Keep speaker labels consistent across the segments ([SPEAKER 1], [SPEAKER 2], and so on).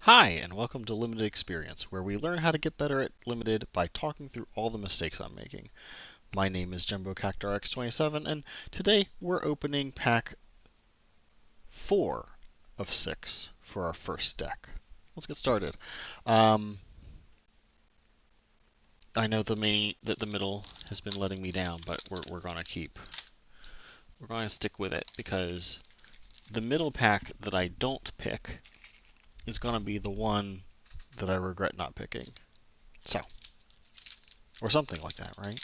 [SPEAKER 1] Hi, and welcome to Limited Experience, where we learn how to get better at Limited by talking through all the mistakes I'm making. My name is Jumbo Cactar X27, and today we're opening pack 4 of 6 for our first deck. Let's get started. I know that the middle has been letting me down, but we're going to stick with it because the middle pack that I don't pick is going to be the one that I regret not picking. So, or something like that, right?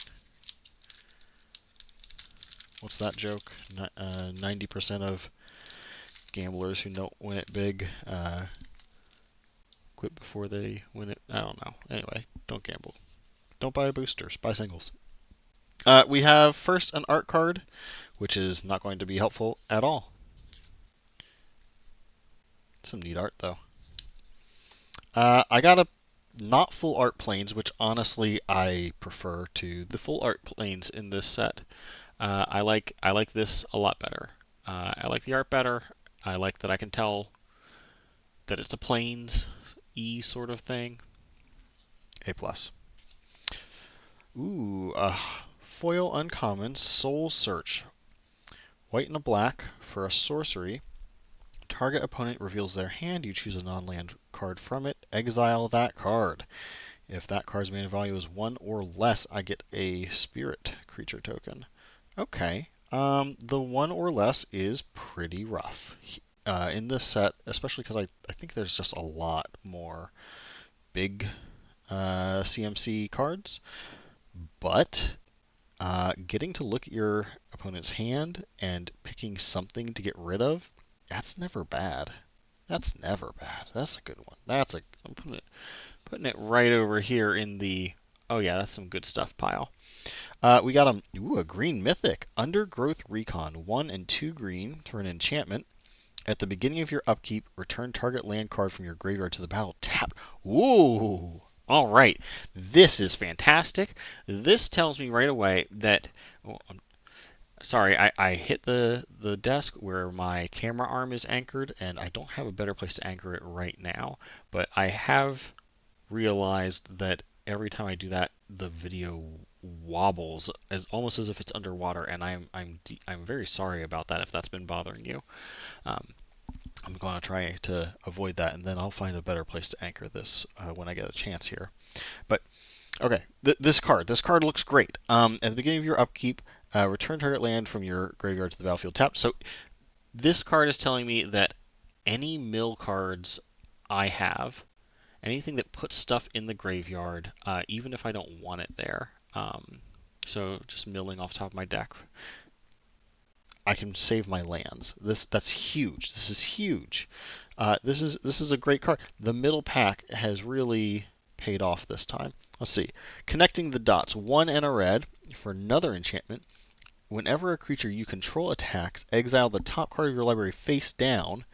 [SPEAKER 1] What's that joke? 90% of gamblers who don't win it big quit before they win it. I don't know. Anyway, don't gamble. Don't buy boosters. Buy singles. We have first an art card, which is not going to be helpful at all. Some neat art, though. I got a not full art planes, which honestly I prefer to the full art planes in this set. I like this a lot better. I like the art better. I like that I can tell that it's a planes E sort of thing. A plus. Ooh, foil uncommon Soul Search. White and a black for a sorcery. Target opponent reveals their hand. You choose a non-land card from it. Exile that card. If that card's mana value is 1 or less, I get a spirit creature token. Okay. The 1 or less is pretty rough in this set, especially because I think there's just a lot more big CMC cards. But getting to look at your opponent's hand and picking something to get rid of, that's never bad. That's never bad. That's a good one. I'm putting it right over here in the, oh yeah, that's some good stuff pile. We got a green mythic, Undergrowth Recon, 1 and 2 green for an enchantment. At the beginning of your upkeep, return target land card from your graveyard to the battle tapped. Ooh! All right, this is fantastic. This tells me right away that. Oh, sorry, I hit the desk where my camera arm is anchored, and I don't have a better place to anchor it right now. But I have realized that every time I do that, the video wobbles as almost as if it's underwater, and I'm very sorry about that if that's been bothering you. Um, I'm going to try to avoid that, and then I'll find a better place to anchor this when I get a chance here. But okay, this card looks great. At the beginning of your upkeep, return target land from your graveyard to the battlefield tapped. So this card is telling me that any mill cards I have, anything that puts stuff in the graveyard, even if I don't want it there. So just milling off top of my deck, I can save my lands. That's huge. This is huge. This is a great card. The middle pack has really paid off this time. Let's see. Connecting the dots. 1 and a red for another enchantment. Whenever a creature you control attacks, exile the top card of your library face down.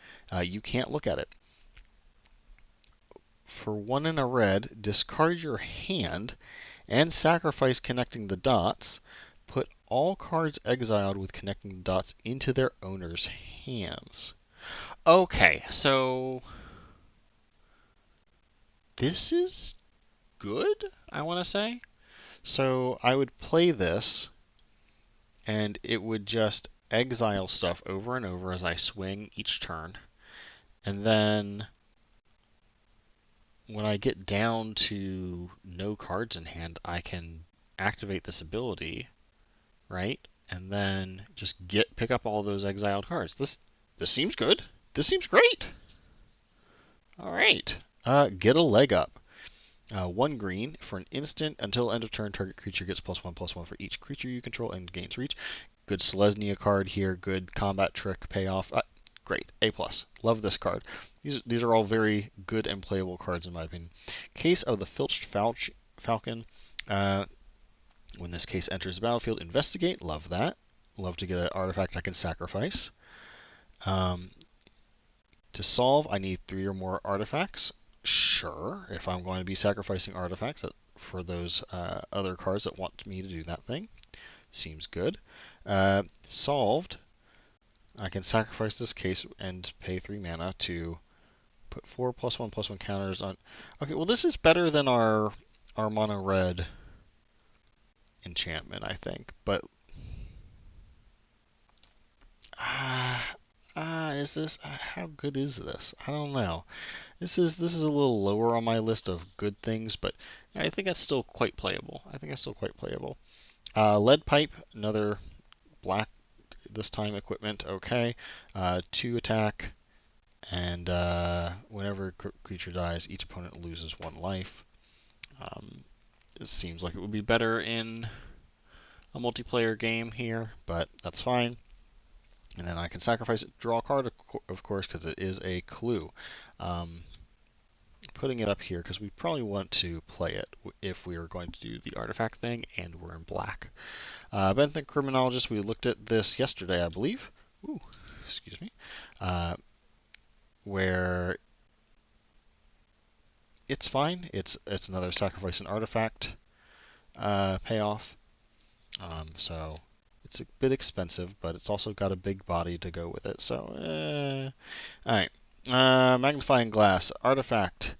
[SPEAKER 1] You can't look at it. For 1 and a red, discard your hand and sacrifice connecting the dots. Put all cards exiled with connecting the dots into their owner's hands. Okay, so this is good, I want to say. So I would play this, and it would just exile stuff over and over as I swing each turn. And then when I get down to no cards in hand, I can activate this ability, right? And then just pick up all those exiled cards. This seems good. This seems great. All right. Get a leg up. 1 green for an instant until end of turn. Target creature gets +1/+1 for each creature you control and gains reach. Good Selesnya card here. Good combat trick payoff. Great. A+. Love this card. These are all very good and playable cards in my opinion. Case of the Filched Falcon. When this case enters the battlefield, investigate. Love that. Love to get an artifact I can sacrifice. To solve, I need 3 or more artifacts. Sure, if I'm going to be sacrificing artifacts for those other cards that want me to do that thing. Seems good. Solved, I can sacrifice this case and pay 3 mana to Put 4+1/+1 counters on. Okay, well this is better than our mono red enchantment, I think. But is this how good is this? I don't know. This is a little lower on my list of good things, but I think that's still quite playable. Lead pipe, another black this time equipment. Okay, 2 attack, and whenever creature dies, each opponent loses 1 life. It seems like it would be better in a multiplayer game here, but that's fine. And then I can sacrifice it, draw a card, of course, because it is a clue. Putting it up here because we probably want to play it if we are going to do the artifact thing, and we're in black. Benthic Criminologist, we looked at this yesterday, I believe. Ooh, excuse me. Where it's fine. It's another sacrifice and artifact payoff. So it's a bit expensive, but it's also got a big body to go with it. So, all right. Magnifying Glass artifact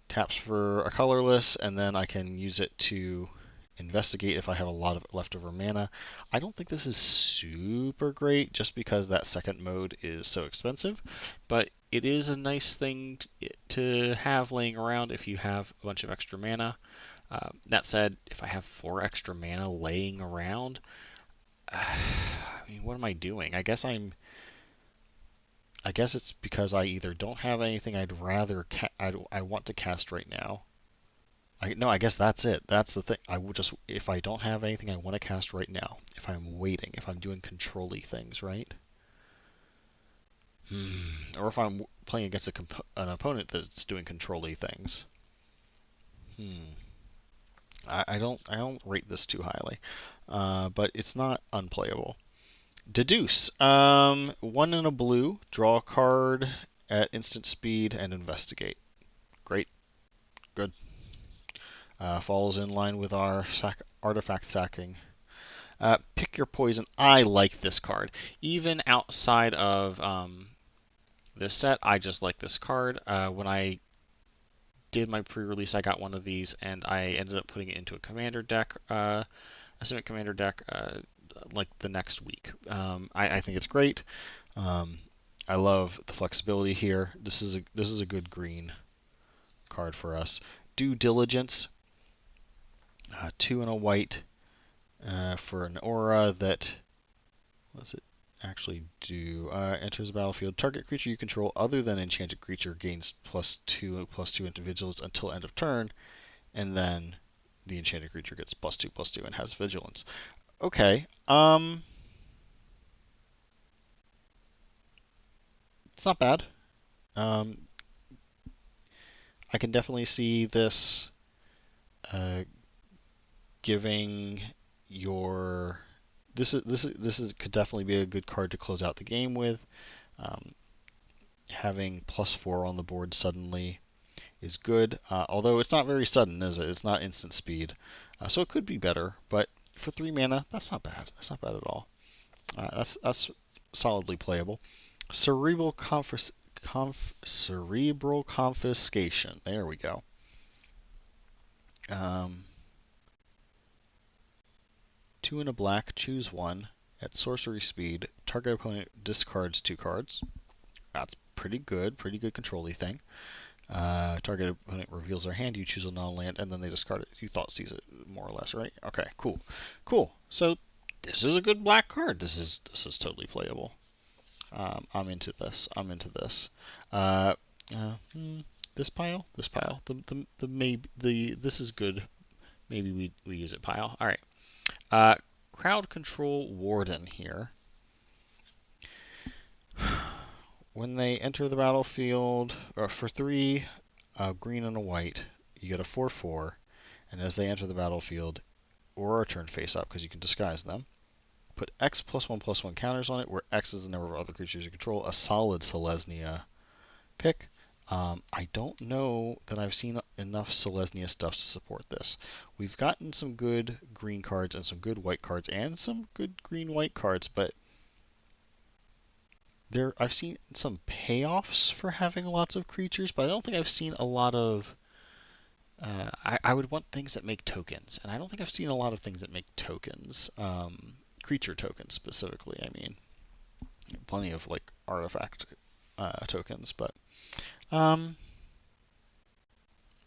[SPEAKER 1] taps for a colorless, and then I can use it to investigate if I have a lot of leftover mana. I don't think this is super great just because that second mode is so expensive, but it is a nice thing to have laying around if you have a bunch of extra mana. That said, if I have 4 extra mana laying around, I mean, what am I doing? I guess it's because I either don't have anything I'd rather I want to cast right now. No, I guess that's it. That's the thing. If I don't have anything I want to cast right now, if I'm waiting, if I'm doing control-y things, right? Or if I'm playing against an opponent that's doing control-y things. I don't rate this too highly, but it's not unplayable. Deduce. 1 in a blue. Draw a card at instant speed and investigate. Great. Good. Falls in line with our artifact sacking. Pick your poison. I like this card. Even outside of this set, I just like this card. When I did my pre-release, I got one of these, and I ended up putting it into a commander deck, a Simic commander deck, like the next week. I think it's great. I love the flexibility here. This is a good green card for us. Due Diligence. 2 and a white for an aura that, what does it actually do? Enters the battlefield. Target creature you control other than enchanted creature gains +2/+2 into vigilance until end of turn, and then the enchanted creature gets +2/+2 and has vigilance. Okay. It's not bad. I can definitely see this giving your this could definitely be a good card to close out the game with. Having +4 on the board suddenly is good, although it's not very sudden, is it? It's not instant speed, so it could be better. But for 3 mana, that's not bad. That's not bad at all. That's solidly playable. Cerebral Confiscation. There we go. 2 and a black, choose 1. At sorcery speed, target opponent discards 2 cards. That's pretty good control-y thing. Target opponent reveals their hand, you choose a non-land, and then they discard it. You thought sees it, more or less, right? Okay, cool. So this is a good black card. This is totally playable. I'm into this. This pile. This is good. Maybe we use it pile. All right. Crowd Control Warden here. When they enter the battlefield, for 3, green and a white, you get a 4/4, and as they enter the battlefield, or a turn face up, because you can disguise them, put X +1/+1 counters on it, where X is the number of other creatures you control. A solid Selesnya pick. I don't know that I've seen enough Selesnya stuff to support this. We've gotten some good green cards and some good white cards and some good green-white cards, but I've seen some payoffs for having lots of creatures, but I don't think I've seen a lot of. I would want things that make tokens, and I don't think I've seen a lot of things that make tokens. Creature tokens specifically. I mean, plenty of like artifact tokens, um,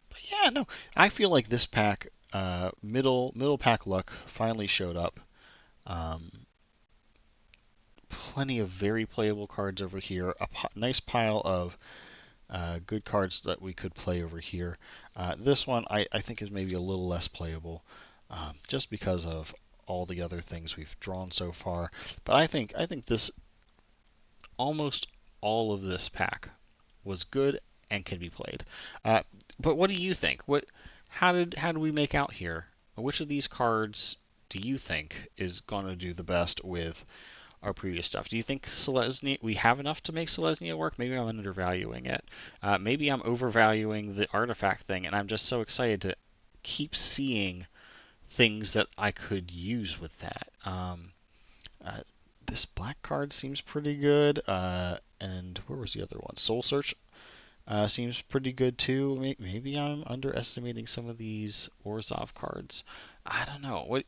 [SPEAKER 1] but yeah, no, I feel like this pack, middle pack luck finally showed up. Um, Plenty of very playable cards over here. Nice pile of good cards that we could play over here. This one I think is maybe a little less playable, just because of all the other things we've drawn so far. But I think this almost all of this pack was good and can be played. Uh, but what do you think? How do we make out here? Which of these cards do you think is going to do the best with our previous stuff? Do you think we have enough to make Selesnya work? Maybe I'm undervaluing it. Maybe I'm overvaluing the artifact thing, and I'm just so excited to keep seeing things that I could use with that. Uh, this black card seems pretty good. And where was the other one? Soul Search seems pretty good too. Maybe I'm underestimating some of these Orzhov cards. I don't know.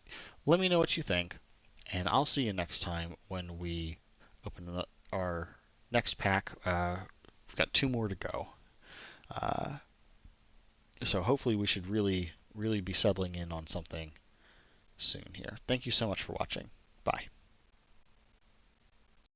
[SPEAKER 1] Let me know what you think, and I'll see you next time when we open our next pack. We've got two more to go. Uh, so hopefully we should really be settling in on something soon here. Thank you so much for watching. Bye.